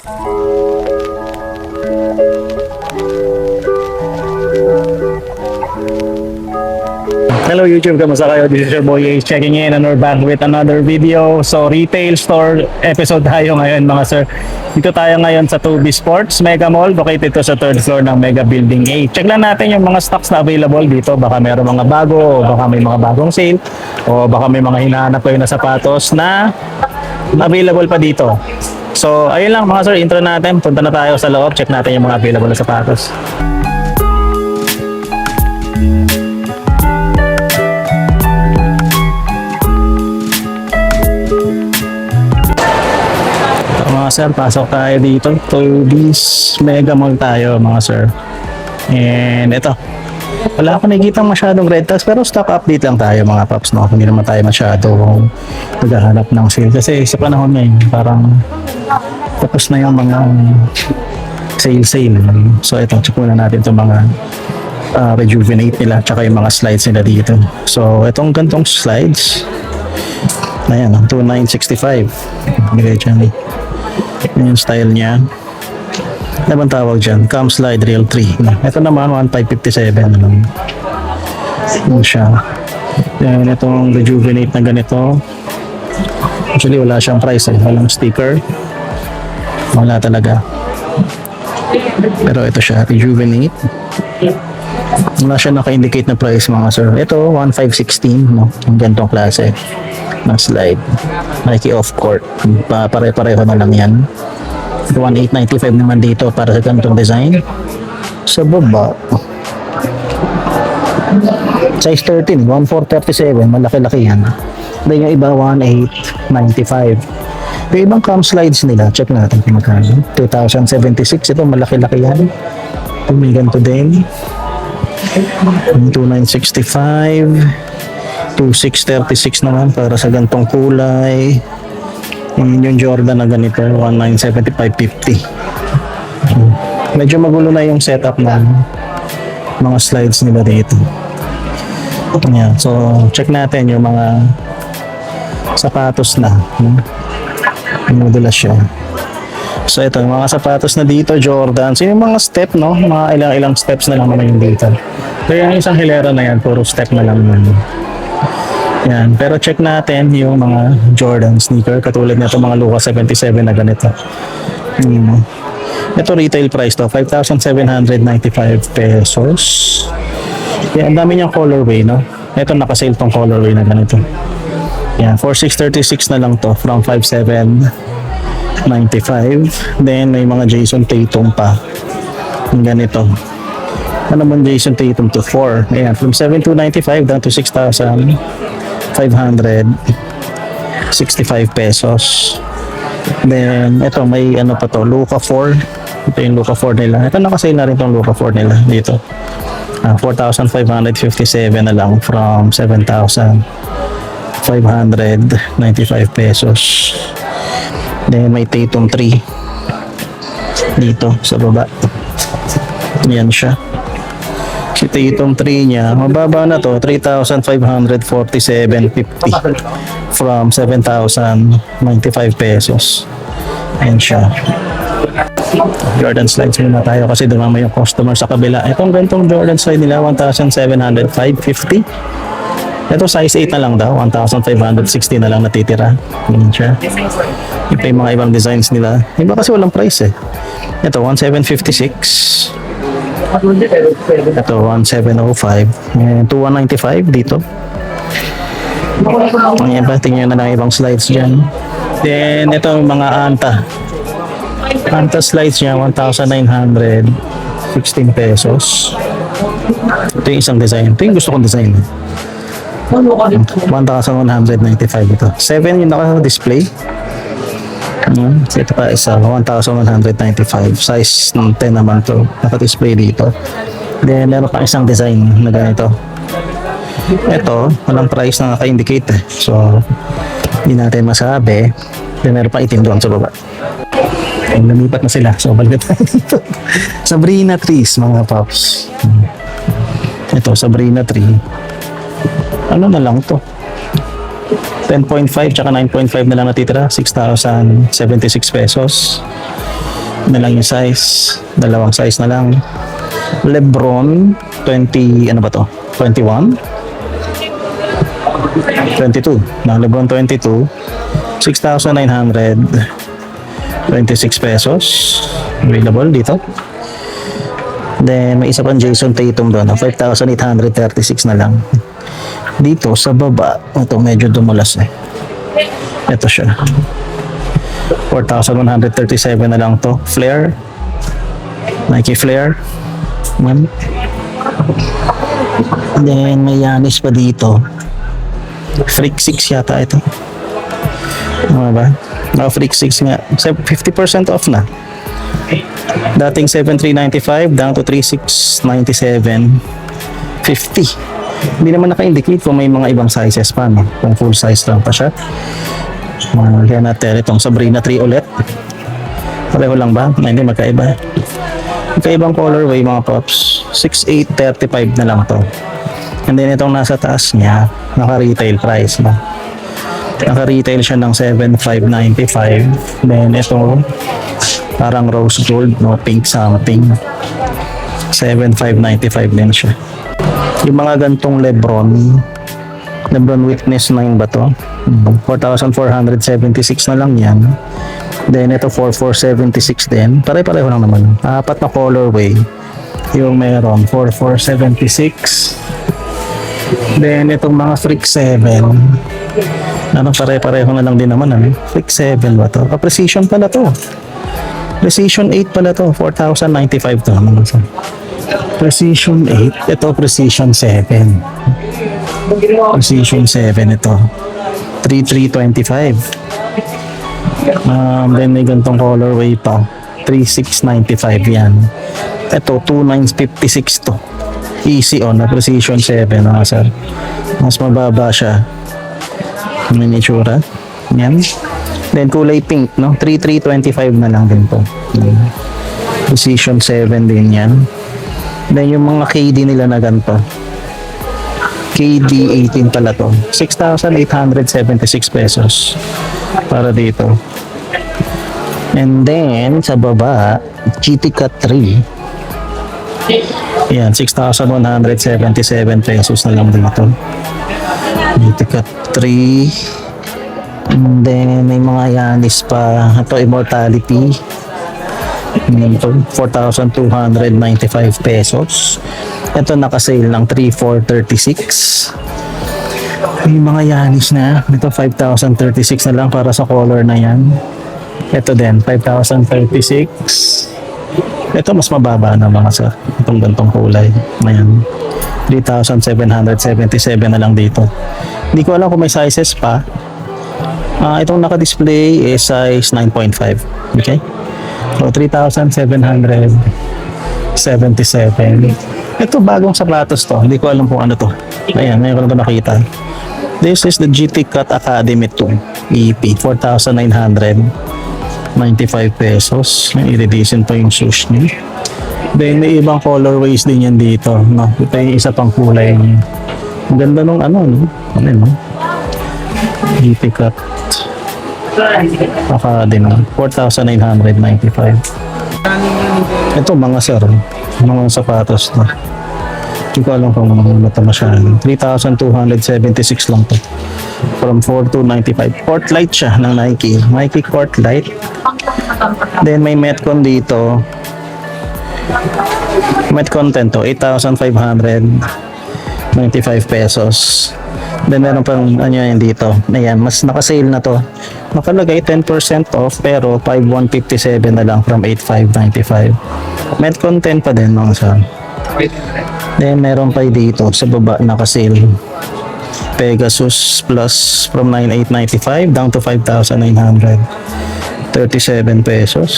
Hello YouTube, kamusta kayo? This is your boy Ace checking in and we're back with another video. So retail store episode tayo ngayon mga sir. Dito tayo ngayon sa 2B Sports Mega Mall, located ito sa 3rd floor ng Mega Building A. Check lang natin yung mga stocks na available dito. Baka meron mga bago, o baka may mga bagong sale, o baka may mga hinahanap kayo na sapatos na available pa dito. So ayun lang mga sir, intro natin. Punta na tayo sa loob, check natin yung mga available na sapatos. Mga sir, pasok tayo dito to this Mega Mall tayo mga sir. And ito, wala ako nakikita masyadong red tags pero stock update lang tayo mga paps, no? Hindi naman tayo masyadong naghahanap ng sale kasi sa panahon ngayon parang tapos na yung mga sale. So ito, check muna natin itong mga rejuvenate nila tsaka yung mga slides nila dito. So itong gantong slides, ayan, 2,965. Bigay dyan. Yung style niya. Ano bang tawag dyan? Cam Slide Real 3. Ito naman 1,557. Ano siya? Yan, itong rejuvenate na ganito. Actually wala siyang price eh. Walang sticker. Wala talaga. Pero ito siya, rejuvenate. Wala siya naka-indicate na price mga sir. Ito 1,516, no? Ang ganitong klase ng slide. Nike off court. Pare-pareho na lang yan. 1,895 naman dito para sa ganitong design. Sa baba, size 13, 1,437. Malaki-laki yan. Then yung iba 1,895. Yung ibang cam slides nila, check natin kung magkano. 2,076. Ito malaki-laki yan. May ganito din. 2,965. 2,636 naman para sa gantong kulay. Yung Jordan na ganito 1,975.50. Medyo magulo na yung setup ng mga slides nila dito. Yeah, so check natin yung mga sapatos na modulas siya. So ito, yung mga sapatos na dito Jordan. So yung mga step, no, mga ilang steps na lang naman yung dito. So yung isang hilera na yan, puro step na lang naman. Yan, pero check natin yung mga Jordan sneaker katulad nito mga Luka 77 na ganito. Ito retail price to 5,795 pesos. Yan, ang dami niyang colorway, no? Ito naka-sale tong colorway na ganito. Yan, 4,636 na lang to from 5,795. Then may mga Jason Tatum pa. Yung ganito. Ano man Jason Tatum to 4. Ayan, from 7,295 down to 6,565 pesos. Then ito may ano pa to, Luka 4. Ito yung Luka 4 nila. Ito nakasale na rin tong Luka 4 nila dito. 4,557 na lang from 7,595 pesos. Then may Tatum 3 dito sa baba. Yan siya. Si Tatum 3 niya, mababa na to, 3,547.50 from 7,095 pesos. Ayan siya. Jordan slides muna tayo kasi dumama yung customer sa kabila. Itong gantong Jordan slide nila, 1,705.50. Ito size 8 na lang daw, 1,560 na lang natitira. Ayan siya. Ito yung mga ibang designs nila. Iba kasi walang price eh. Ito, 1,756. Ito 1,705 and 2,195 dito. Ayan pa, tingnan na ng ibang slides dyan. Then ito mga Anta slides niya 1,916 pesos. Ito yung isang design. Ito yung gusto kong design. 1,195 ito. 7 yung naka-display. Ito pa isa 1,195, size 10 naman to, naka-display dito. Then meron pa isang design na ganito. Ito walang price na naka-indicate eh. So hindi natin masabi. Then meron pa itim doon sa baba. Lumipat na sila, so balik tayo dito. Sabrina trees mga pops. Ito Sabrina tree, ano na lang to, 10.5 tsaka 9.5 na lang natitira, 6,076 pesos. na lang yung size. Dalawang size na lang. Lebron 20, ano ba to? 21? 22. Na Lebron 22, 6,926 pesos. Available dito. Then may isa pang Jason Tatum doon, 5,836 na lang. Dito sa baba, ito medyo dumulas eh. Ito siya. 4,137 na lang to. Flare. Nike Flare. Man. Then may Giannis pa dito. Freak 6 yata ito. Ano ba? Freak 6 nga. 50% off na. Dating 7,395 down to 3,697. 50. Hindi naman naka-indicate kung may mga ibang sizes pa, no? Kung full size lang pa siya. Kaya natin itong Sabrina 3 ulit. Pareho lang ba? Na hindi magkaiba. Magkaibang colorway mga pops. 6,835 na lang to. And then itong nasa taas niya, naka-retail price na. Naka-retail siya ng 7,595. Then ito, parang rose gold, no? Pink something. 7,595 din siya. Yung mga gantong Lebron Witness 9 ba to? 4,476 na lang yan. Then ito 4,476 din. Pare-pareho lang naman. Apat na colorway yung meron. 4,476. Then itong mga Freak 7. Pare-pareho na lang din naman. Freak 7 ba to? Precision pala to. Precision 8 pala to. 4,095 to. Precision 8. Ito Precision 7. Precision 7 ito. 3,325. Then may gantong colorway pa. 3,695 yan. Ito 2,956 to. Easy on na Precision 7 sir. Mas mababa siya. Miniature. Yan. Then kulay pink, no? 3,325 na lang din to. Precision 7 din yan. Then yung mga KD nila na ganito. KD 18 pala to. 6,876 pesos para dito. And then sa baba, GT Cut 3. Yan, 6,177 pesos na lang dito. GT Cut 3. And then may mga Giannis pa. Ito Immortality. 4,295 pesos. Ito naka-sale ng 3,436. May mga Giannis na. Ito 5,036 na lang para sa color na yan. Ito din 5,036. Ito mas mababa na mga sir. Itong gantong kulay. Ayan. 3,777 na lang dito. Hindi ko alam kung may sizes pa. Itong naka-display is size 9.5. Okay? So, 3,777. Ito, bagong sapatos to. Hindi ko alam kung ano to. Ayan, ngayon ko na nakita. This is the GT Cut Academy 2 EP. 4,995 pesos. I-reducin pa yung shoes niya. Then, may ibang colorways din yan dito. No? Ito yung isa pang kulay niya. Ang ganda nung ano, no? Ano, no? GT Cut Academy 4,995. Ito mga sir, mga sapatos na. Hindi ko alam kung mata masyadong. 3,276 lang to. From 4,295. Court Light siya ng Nike. Nike Court Light. Then may Metcon dito. Metcon 10 to. 8,595 pesos. Then meron pang ano yan dito. Ayan, mas naka-sale na to. Nakalagay 10% off pero 5,157 na lang from 8,595. Metcon 10 pa din mga sir. Then meron pa dito sa baba naka-sale. Pegasus Plus from 9,895 down to 5,937 pesos.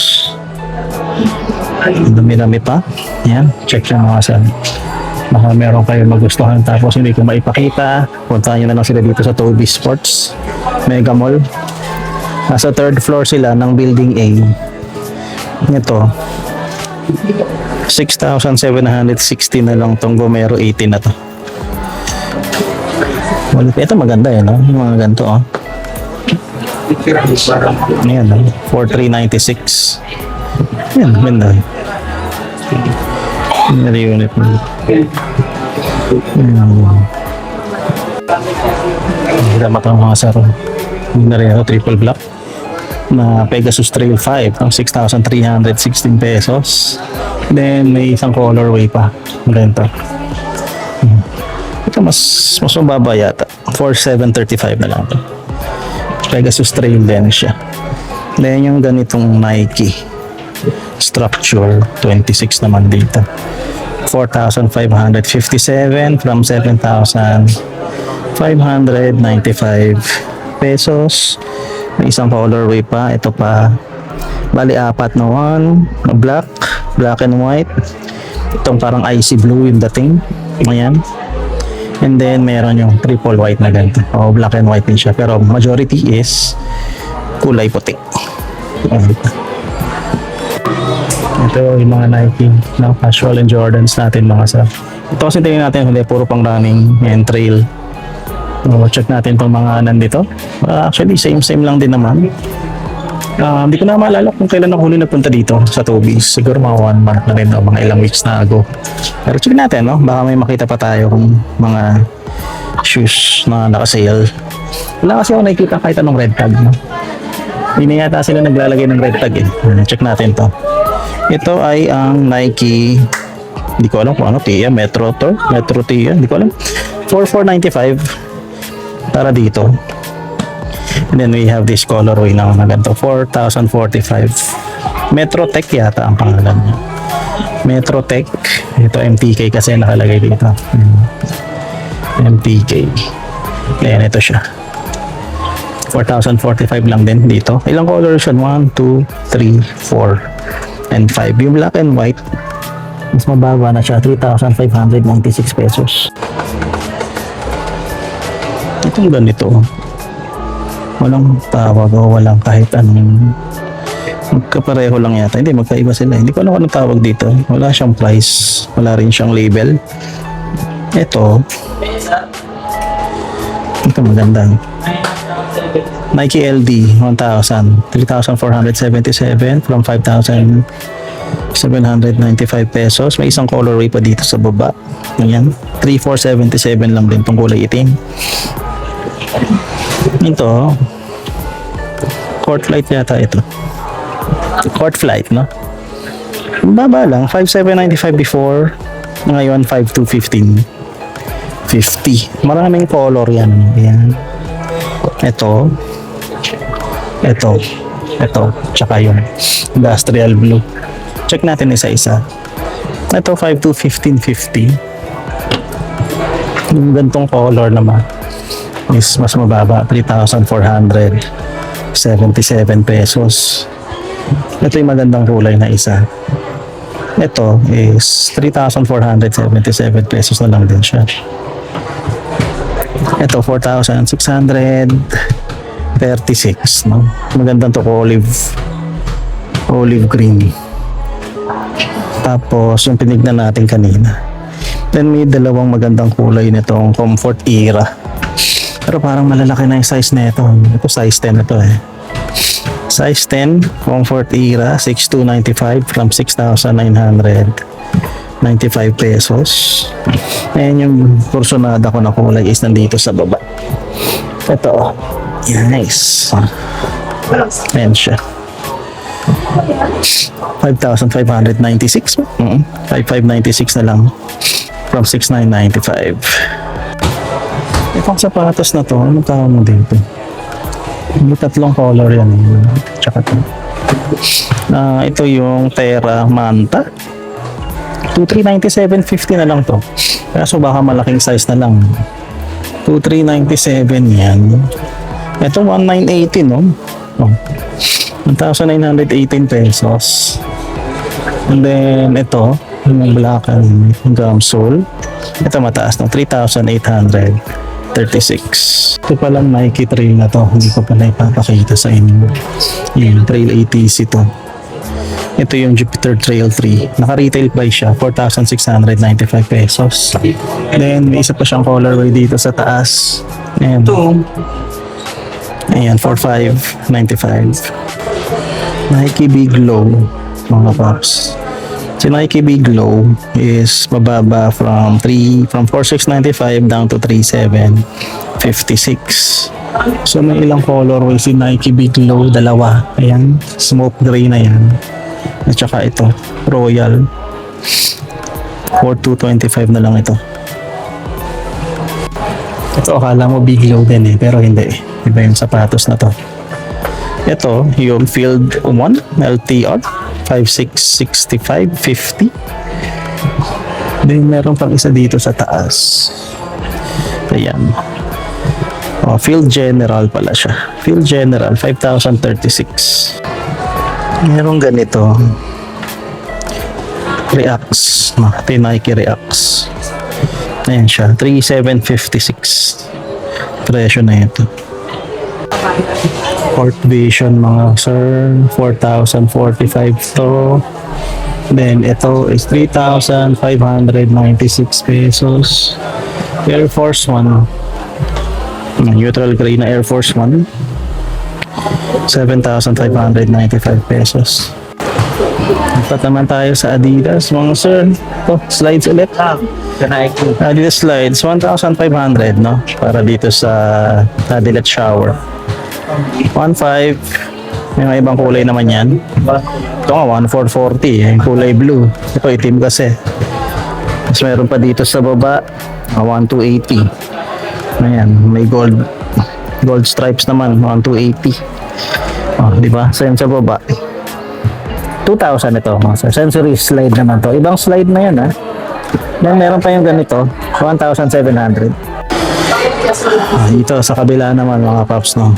Dami-dami pa. Yan, check yung mga sir. Baka meron kayo magustuhan tapos hindi ko maipakita, puntahan nyo na lang sila dito sa Toby Sports Mega Mall. Nasa 3rd floor sila ng Building A. Ito 6,760 na lang tong Gomero 18 na to. Well, ito maganda no? Yung mga ganito Ayan 4,396. Yan, ganda. Yan unit mo. Dapat ang mga saro. Hindi na rin ako triple black na Pegasus Trail 5 ng 6,316 pesos. Then may isang colorway pa. Ganito. Ito mas mababa yata. 4,735 na lang ito. Pegasus Trail din siya. Then yung ganitong Nike Structure 26 naman dito. 4,557 from 7,595 pesos. May isang colorway pa. Ito pa. Bali apat na one. Black and white. Itong parang icy blue yung dating. Ayan. And then meron yung triple white na ganito. O black and white din siya. Pero majority is kulay puti. Ito yung mga Nike na casual and Jordans natin mga sir. Ito kasi tingin natin hindi puro pang running and trail. So, check natin itong mga nandito. Actually same lang din naman. Hindi ko na maalala kung kailan ako huli nagpunta dito sa Tobies. Siguro mga 1 month na rin o mga ilang weeks na ago. Pero check natin, no? Baka may makita pa tayo kung mga shoes na naka-sale. Wala kasi ako nakikita kahit anong red tag, no? Hindi na yata sila naglalagay ng red tag eh. Check natin to. Ito ay ang Nike, hindi ko alam kung ano, Tia, Metro Tia, hindi ko alam. 4,495 para dito. And then we have this colorway na ganito, 4,045. Metro Tech yata ang pangalan niya. Metro Tech. Ito MTK kasi nakalagay dito. MTK. Ayan, ito siya. 4,045 lang din dito. Ilang colors yun? 1, 2, 3, 4, and 5. Yung black and white, mas mababa na siya. 3,596 pesos. Itong ganito. Walang tawag o walang kahit anong magkapareho lang yata. Hindi, magkaiba sila. Hindi ko alam kung anong tawag dito. Wala siyang price. Wala rin siyang label. Ito maganda. Nike LD 1,000. 3,477 from 5,795 pesos. May isang colorway pa dito sa baba. Ayan. 3,477 lang din itong kulay itim. Ito Court Flight yata ito. Court Flight, no? Baba lang. 5,795 before. Ngayon 5,215. 50. Maraming color yan. Ayan. Ito. Tsaka yung industrial blue. Check natin isa-isa. Ito 5,215.50. Yung gantong color naman is mas mababa, 3,477 pesos. Ito yung magandang kulay na isa. Ito is 3,477 pesos na lang din siya. Ito 4,636, no? Magandang to, olive green. Tapos yung pinignan natin kanina. Then may dalawang magandang kulay nitong Comfort Era. Pero parang malalaki na yung size nito. Ito size 10 na to eh. Size 10, Comfort Era, 6,295 from 6,995 pesos. Ayan yung porsyonada ko na kulay is nandito sa baba. Ito. Nice. Ayan siya. 5,596. 5,596 na lang from 6,995. Itong sapatos na to, ano tawag mo dito? May tatlong color yan. Tsaka ito. Ito yung Terra Manta. 2,397.50 na lang to. Kaso baka malaking size na lang. 2,397 yan. Ito 1,980, no? 1,918 pesos. And then ito, yung black and gum sole. Ito mataas na 3,836. Ito palang Nike Trail na to. Hindi ko pa na ipapakita sa inyo. Yung Trail ATC to. Ito yung Jupiter Trail 3. Naka-retail price siya, 4,695 pesos. Then, may isa pa siyang colorway dito sa taas. Ayan. Ayan, 4,595. Nike Big Low. mga paps. Si Nike Big Low is mababa from 4,695 down to 3,756. So may ilang colorway si Nike Big Low, dalawa. Ayan, smoke gray na yan. At saka ito, Royal. 4,225 na lang ito. Ito akala mo Big Low din pero hindi. Iba yung sapatos na to. Ito, yung Field 1 LTR 5,665.50. Then meron pang isa dito sa taas. Ayan. Field General pala siya. Field General 5,036. Meron ganito. Reacts. Nike Reacts. Ayan siya. 3,756. Presyo na ito. Court Vision mga sir, 4,045 to. Then ito is 3,596 pesos. Air Force 1, neutral gray na Air Force 1, 7,595 pesos. Dapat naman tayo sa Adidas mga sir. Ito, slides ulit. Adidas slides 1,500 no, para dito sa Adidas shower. 1,500. May mga ibang kulay naman yan. Ito nga 1,440 yung kulay blue. Ito itim kasi. Tapos meron pa dito sa baba 1,280. Ayan, may gold stripes naman 1,280. Di ba? Same sa baba. 2,000 ito mga sir. Sensory slide naman to. Ibang slide na yan Then meron pa yung ganito 1,700. Dito sa kabila naman mga paps no.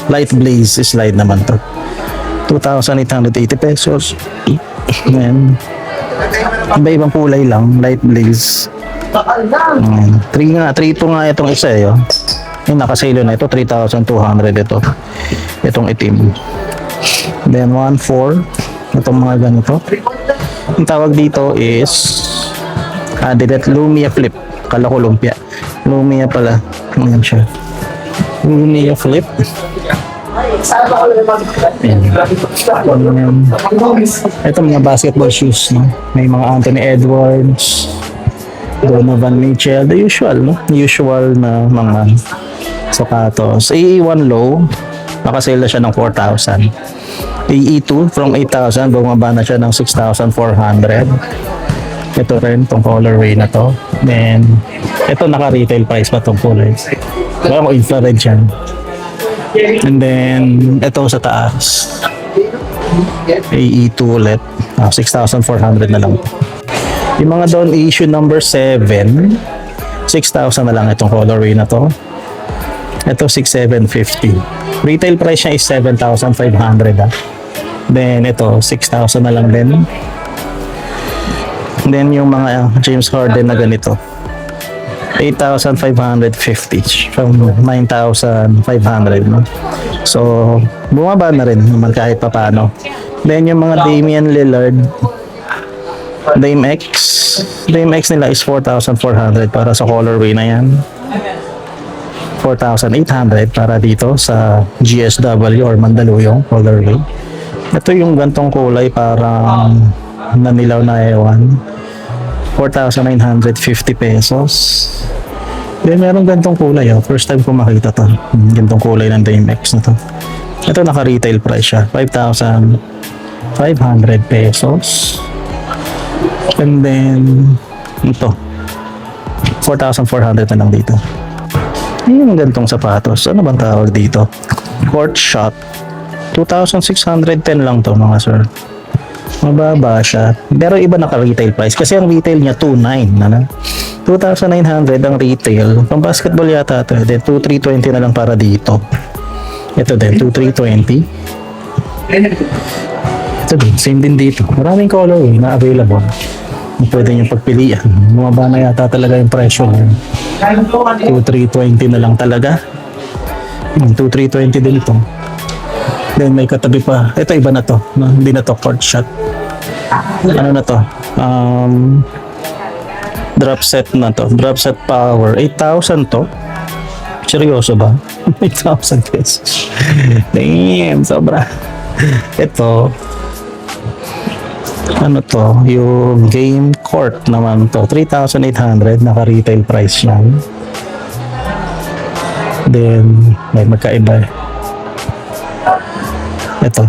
Light Blaze slide naman to. 2,880 pesos. Ayan. Iba-ibang kulay lang. Light Blaze. 3 to nga itong isa yung nakasalo na ito 3,200 ito. Itong itim. Then 1,400 itong mga ganito. Ang tawag dito is Adidas Lumia Flip. Kala ko lumpia. Lumia pala. Ayan siya. Lumia Flip. Ito mga basketball shoes no? May mga Anthony Edwards, Donovan Mitchell, the usual no? Usual na mga sapatos. AE1 low, nakasale na siya ng 4,000. AE2 from 8,000 bumaba na siya ng 6,400. Ito rin tong colorway na to. Then ito naka-retail price pa tong kulay. Kaya ko infrared yan. And then ito sa taas AE2 ulit 6,400 na lang. Yung mga down issue number 7 6,000 na lang itong colorway na to. Ito 6,750. Retail price niya is 7,500 Then ito 6,000 na lang din. Then yung mga James Harden na ganito 8,550 from 9,500 no? So bumaba na rin naman kahit pa paano. Then yung mga Damian Lillard Dame X nila is 4,400 para sa colorway na yan. 4,800 para dito sa GSW or Mandaluyong colorway. Ito yung gantong kulay parang nanilaw na ewan. 4,950 pesos. Then meron gantong kulay first time ko makita to. Gantong kulay ng Dame X na to. Ito naka-retail price siya 5,500 pesos. And then ito 4,400 na lang dito. Yung gantong sapatos, ano bang tawag dito? Court Shot 2,610 lang to mga sir. Mababa siya. Pero iba naka-retail price. Kasi ang retail niya 2,900 2,900 ang retail. Pang basketball yata ito. Then 2,320 na lang para dito. Ito din 2,320. Ito din, same din dito. Maraming color na available. Pwede nyo pagpilian. Bumaba na yata talaga yung presyo. 2,320 na lang talaga. 2,320 din ito. Then may katabi pa. Ito iba na to. No? Hindi na to court shot. Ano na to? Drop set na to. Drop set power. 8,000 to. Seryoso ba? 8,000 pesos. Damn, sobra. Ito Ano to? Yung Game Court naman to. 3,800. Naka-retail price yan. Then, may magkaiba eh. Ito.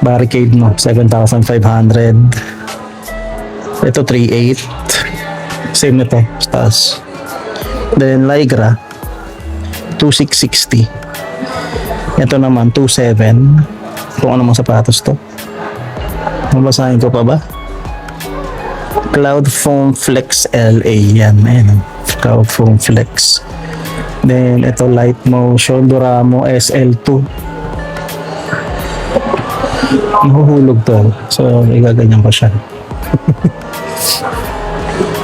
Barricade mo. 7,500. Ito 3,800. Same nito. Taas. Then, Lygra. 2,660. Ito naman 2,700. Kung ano mga sapatos to. Mabasahin ko pa ba? Cloud Foam Flex LA. Yan. Ayan. Cloud Foam Flex. Then, ito Light Motion Duramo SL2. Mahuhulog to. So, igaganyan ko siya.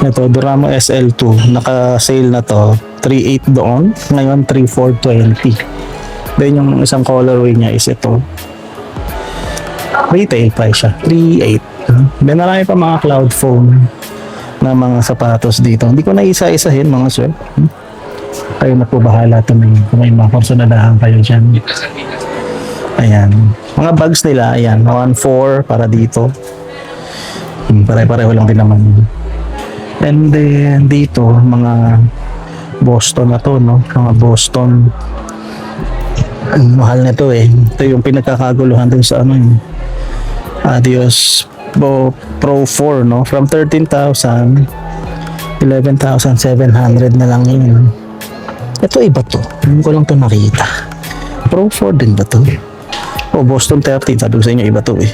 Ito, Duramo SL2. Naka-sale na to. 3,800 doon. Ngayon, 3,420. Then, yung isang colorway niya is ito. Retail price siya. 3,800. Then, marami pa mga cloud foam na mga sapatos dito. Hindi ko na isa-isahin mga sir. Kayo na po bahala tumingin kung may mga personalahan kayo dyan. Ayan. Mga bags nila, ayan. 1,400 para dito. Pare-pareho lang din naman. And then, dito, mga Boston na to, no? Mga Boston. Mahal na to eh. Ito yung pinagkakaguluhan dun sa ano yung Adios Pro 4, no? From 13,000, 11,700 na lang yun. Ito iba to. Hindi ko lang to nakita. Pro 4 din ba to? O Boston 30. Sabi ko sa inyo iba to eh.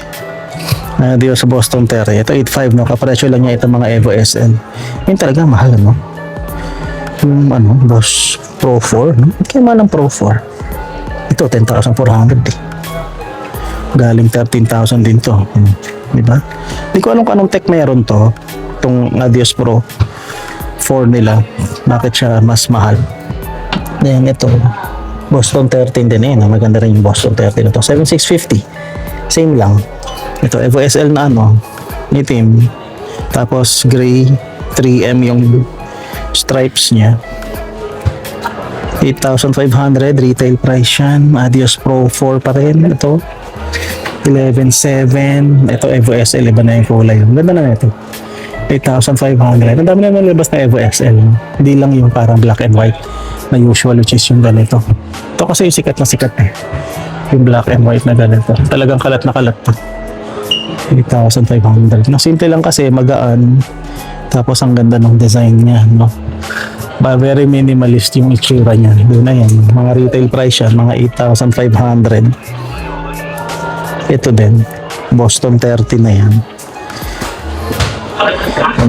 Adios Boston 30. Ito 8,500, no? Kapresyo lang niya ito mga Evo SL. Yun talaga mahal, no? Yung ano, Boss Pro 4, no? Kaya mahal ang Pro 4. Ito 10,400 eh. Galing 13,000 din to. Diba? Hindi ko alam kung anong tech meron to. Itong Adios Pro 4 nila. Bakit siya mas mahal? Then ito, Boston 13 din eh. Maganda rin yung Boston 13 na to. 7,650. Same lang. Ito, Evo SL na ano, itim. Tapos gray, 3M yung stripes niya. 8,500 retail price yan. Adios Pro 4 pa rin. Ito 11,700. Ito Evo SL, iba na yung kulay. Ganda na ito. 8,500. Ang dami na nalabas na Evo SL. Hindi lang yung parang black and white na usual, which is yung ganito. Ito kasi yung sikat na sikat eh. Yung black and white na ganito. Talagang kalat na kalat to. 8,500. Simple lang kasi, magaan. Tapos ang ganda ng design niya, no? Very minimalist yung itsura niya. Doon na yan. Mga retail price yan, mga 8,500. Ito din. Boston 30 na yan.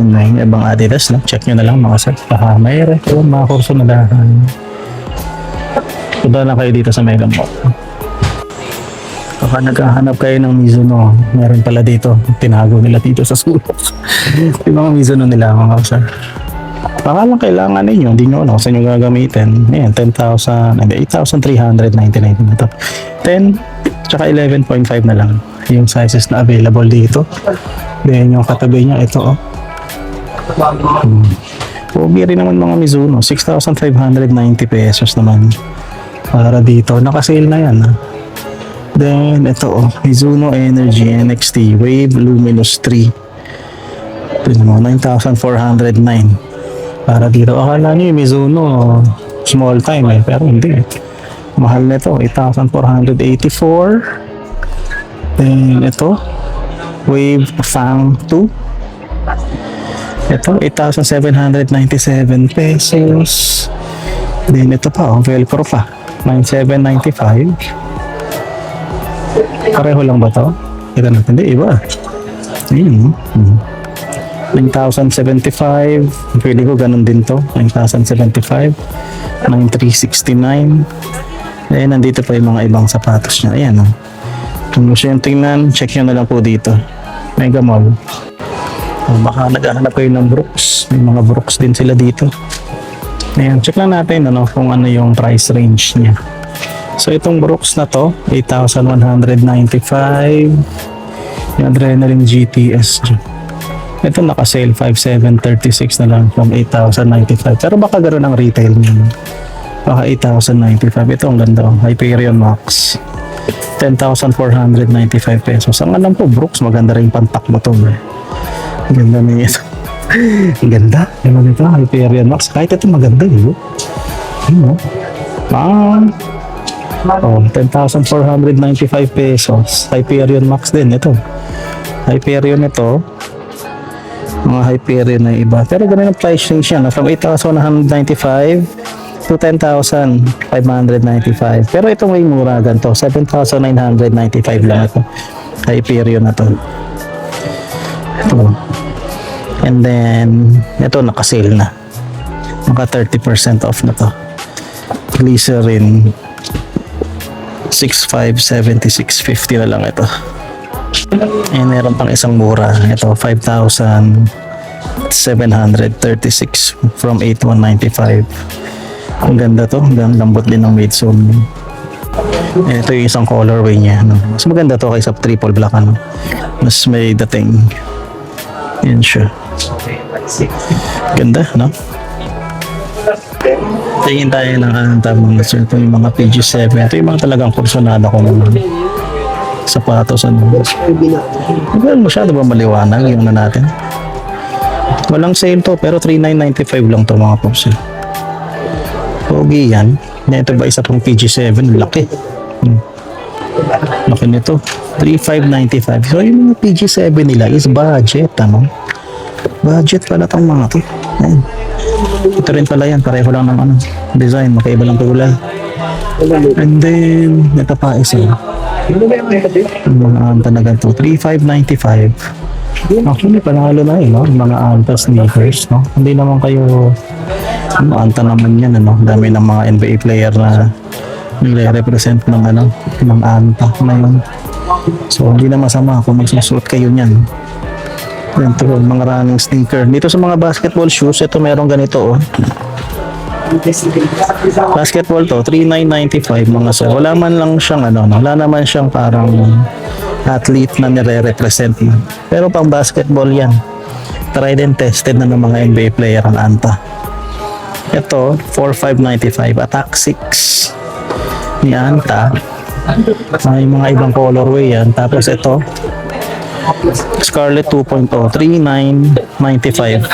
Yung ibang Adidas lang. Check nyo na lang mga sir. Baka may record, mga kurso na lahat. Punta lang kayo dito sa Mega Mall. Baka naghahanap kayo ng Mizuno. Meron pala dito. Tinago nila dito sa sulok. Yung mga Mizuno nila mga sir. Baka lang kailangan ninyo, hindi nyo ano, sa inyo gagamitin. Ayan, 10,000, 8,399 na ito. 10, tsaka 11.5 na lang yung sizes na available dito. Then yung katabi niya, ito oh. Pogi rin naman mga Mizuno, 6,590 pesos naman. Para dito, nakasale na yan ha. Then ito oh, Mizuno Energy NXT Wave Luminous 3. Ito mo, 9,409. Para dito, akala nyo yung Mizuno small time eh, pero hindi eh. Mahal na ito, 8,484. Then ito Wave Fang 2. Ito 8,797 pesos. Then ito pa oh, Velcro pa, 9,795. Pareho lang ba ito? Ito natin, hindi iba. Ayun 9,075. Pwede ko ganun din to. 9,075. 9,369. Ayan, nandito pa yung mga ibang sapatos niya. Ayan, oh. Kung gusto yung tingnan, check nyo na lang po dito. Mega Mall. Baka naghahanap kayo ng Brooks. May mga Brooks din sila dito. Ayan, check lang natin ano, kung ano yung price range niya. So, itong Brooks na to, 8,195. Yung Adrenaline GTS. Ito naka-sale 5,736 na lang from 8,095. Pero baka ganoon ang retail niya. Baka 8,095. Ito ang ganda. Hyperion Max. 10,495 pesos. Ang alam ko, Brooks, maganda rin pantakbo to. Ang ganda niya ito. Ang ganda. Ano nito? Hyperion Max. Kahit ito maganda eh. Ano? Oh, 10,495 pesos. Hyperion Max din ito. Hyperion ito. Mga Hyperion na iba. Pero ganun ang price range yan. From 8,195 to 10,595. Pero ito may mura ganito. 7,995 lang ito. Hyperion na to. Ito. And then, ito naka-sale na. Naka 30% off na to. Glycerin 6,570, 650 na lang ito. And meron pang isang mura. Ito, 5,736 from 8,195. Ang ganda to. Ang lambot din ng Maidstone. Ito yung isang colorway niya. No? Mas maganda to kaysa triple black. Ano? Mas may dating. Yan siya. Ganda, no? Tingin tayo ng mga sir. Ito yung mga PG7. Ito yung mga talagang kursunada ko mga sapatos. Ano? Masyado ba maliwanag yung na natin? Walang sale to pero 3,995 lang to mga pops. Pogi yan. Ito ba isa pang PG7? Laki. Laki nito. 3,595. So yung mga PG7 nila is budget. Ano? Budget pala tong mga to. Ayan. Ito rin pala yan. Pareho lang ng ano, design. Makaiba lang kulay. And then, ito pa isa. Mga anta na ganito. 3,595. Actually, panalo na no? Mga anta sneakers. No? Hindi naman kayo anta naman yan. Ano? Dami ng mga NBA player na nire-represent ng ano, ng anta na yun. So, hindi na masama kung magsusuot kayo niyan. Ito, mga running sneaker. Dito sa mga basketball shoes, ito meron ganito, oh. Basketball to, 3,995 mga sir. Wala man lang siyang ano, wala naman siyang parang athlete na nire-represent. Pero pang basketball yan. Tried and tested na ng mga NBA player ang anta. Ito, 4,595. Attack 6 ni anta. May mga ibang colorway yan. Tapos ito, Scarlet 2.0, 3,995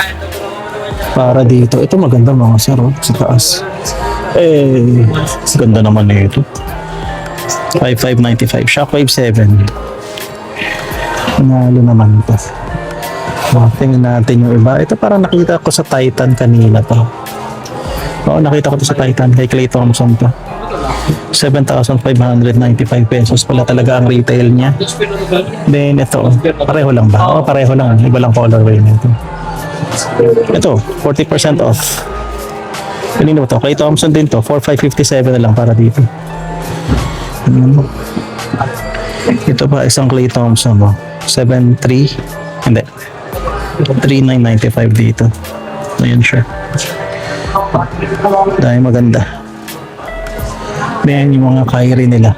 para dito. Ito maganda mga sir, oh, sa taas. Ganda naman nito. 5,595. Shockwave 7. Panalo naman ito. Tingnan natin yung iba. Ito parang nakita ko sa Titan kanina to. Oo, nakita ko to sa Titan kay Klay Thompson to. 7,595 pesos pala talaga ang retail niya. Then ito, pareho lang ba? Oo, pareho lang. Iba lang colorway nito. Ito, 40% off. Kanino ba to? Klay Thompson din to. 4,557 na lang para dito. Ito pa isang Klay Thompson mo. 7,300. Hindi. 3,995 dito. Ayan siya. Dahil maganda. Then yung mga Kyrie nila.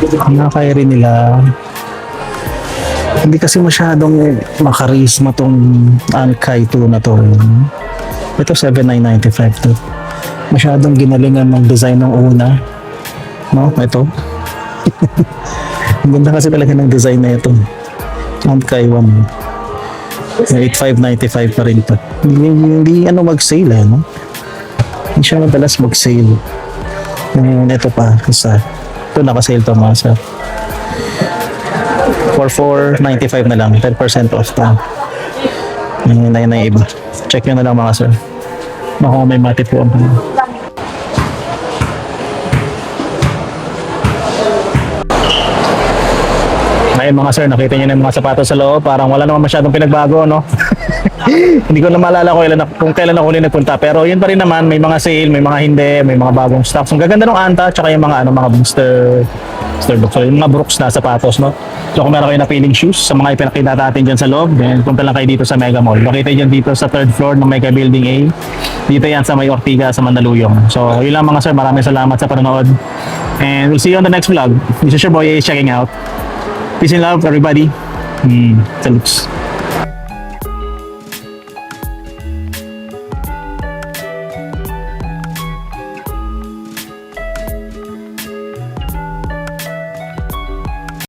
Yung mga Kyrie nila, hindi kasi masyadong makarisma tong Ankai 2 na to. Ito 7,995 to. Masyadong ginalingan ng design ng una. No? Ito. Ang ganda kasi talaga ng design na ito. Ankai 1. 8,595 pa rin to. Hindi ano mag-sale eh, no? Hindi siya madalas mag-sale. Ito pa, isa. Ito naka-sale to mga sir. For 495 na lang, 10% off to. Yung na iba. Check nyo na lang mga sir. Baka may matipuan pa. Ngayon mga sir, nakita nyo na yung mga sapatos sa loob. Parang wala naman masyadong pinagbago, no? Hindi ko na maalala kung kailan ako ulit nagpunta. Pero yun pa rin naman, may mga sale, may mga hindi, may mga bagong stocks. Ang gaganda ng anta, tsaka yung mga, mga booster box, yung mga Brooks na sapatos, no? So kung meron kayo napiling shoes, sa mga ipinakita natin dyan sa loob, then punta lang kayo dito sa Mega Mall. Makita dyan dito sa 3rd floor ng Mega Building A. Dito yan sa May Ortiga, sa Mandaluyong. So yun lang mga sir, maraming salamat sa panonood. And we'll see you on the next vlog. This is your boy, checking out. Peace and love, everybody. Salutes.